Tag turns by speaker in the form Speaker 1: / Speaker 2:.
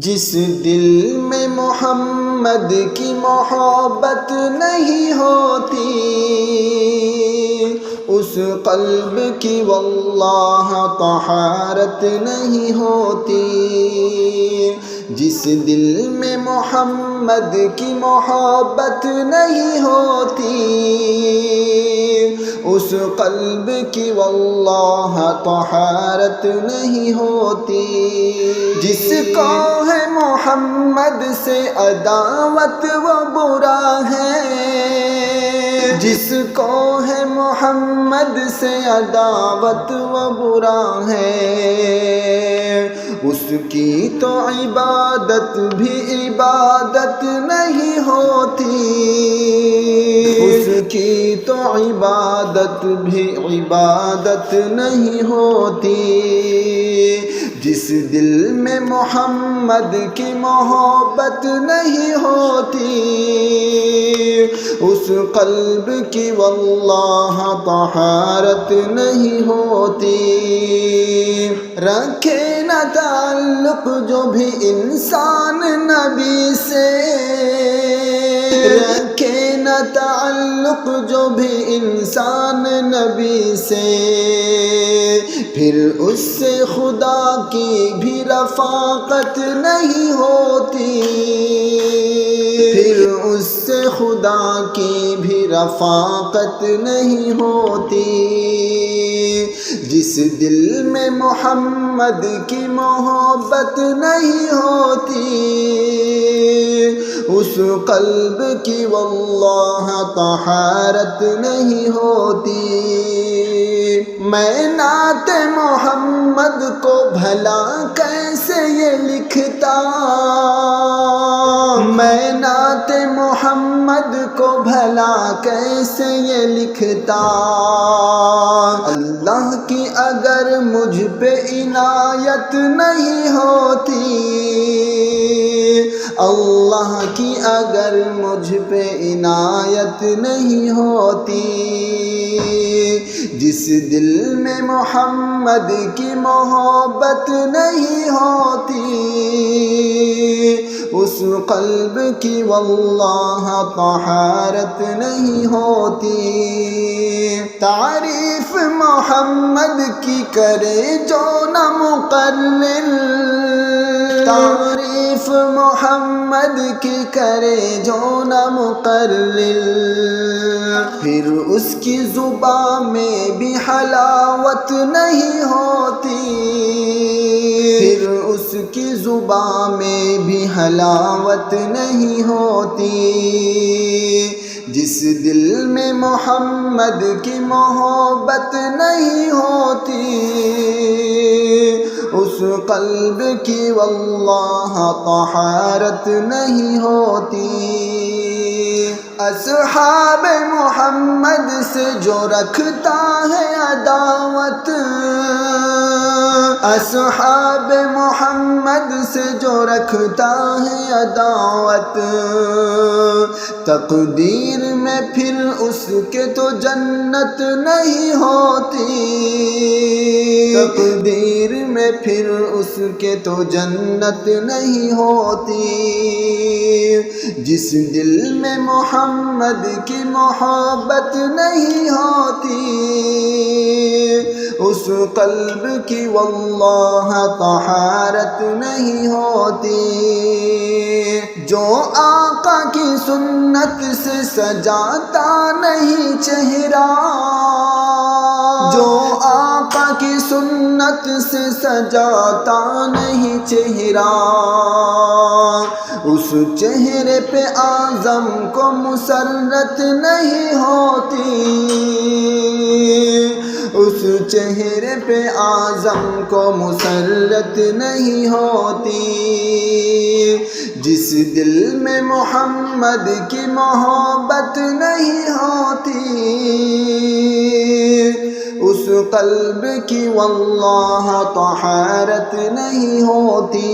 Speaker 1: جس دل میں محمد کی محبت نہیں ہوتی، اس قلب کی واللہ طہارت نہیں ہوتی۔ جس دل میں محمد کی محبت نہیں ہوتی، اس قلب کی واللہ طہارت نہیں ہوتی۔ جس کو ہے محمد سے عداوت وہ برا ہے، جس کو ہے محمد سے عداوت وہ برا ہے، اس کی تو عبادت بھی عبادت نہیں ہوتی، اس کی تو عبادت بھی عبادت نہیں ہوتی۔ جس دل میں محمد کی محبت نہیں ہوتی، اس قلب کی واللہ طہارت نہیں ہوتی۔ رکھے نہ تعلق جو بھی انسان نبی سے، رکھے نہ تعلق جو بھی انسان نبی سے، پھر اس سے خدا کی بھی رفاقت نہیں ہوتی، پھر اس سے خدا کی بھی رفاقت نہیں ہوتی۔ جس دل میں محمد کی محبت نہیں ہوتی، اس قلب کی واللہ طہارت نہیں ہوتی۔ میں نعت محمد کو بھلا کیسے یہ لکھتا، میں نعت محمد کو بھلا کیسے یہ لکھتا، اللہ کی اگر مجھ پہ عنایت نہیں ہوتی، اللہ کی اگر مجھ پہ عنایت نہیں ہوتی۔ جس دل میں محمد کی محبت نہیں ہوتی، اس قلب کی واللہ طہارت نہیں ہوتی۔ تعریف محمد کی کرے جو نہ مقرر، تعریف محمد کی کرے جو نہ مقرر، پھر اس کی زبان میں بھی حلاوت نہیں ہوتی، پھر اس کی زبان میں بھی حلاوت نہیں ہوتی۔ جس دل میں محمد کی محبت نہیں ہوتی، اس قلب کی واللہ طہارت نہیں ہوتی۔ اصحاب محمد سے جو رکھتا ہے عداوت، اصحاب محمد سے جو رکھتا ہے عداوت، تقدیر میں پھر اس کے تو جنت نہیں ہوتی، تقدیر میں پھر اس کے تو جنت نہیں ہوتی۔ جس دل میں محمد کی محبت نہیں ہوتی، اس قلب کی واللہ طہارت نہیں ہوتی۔ جو آقا کی سنت سے سجاتا نہیں چہرہ، جو آقا کی سنت سے سجاتا نہیں چہرہ، اس چہرے پہ اعظم کو مسرت نہیں ہوتی، اس چہرے پہ اعظم کو مسرت نہیں ہوتی۔ جس دل میں محمد کی محبت نہیں ہوتی، اس قلب کی واللہ طہارت نہیں ہوتی۔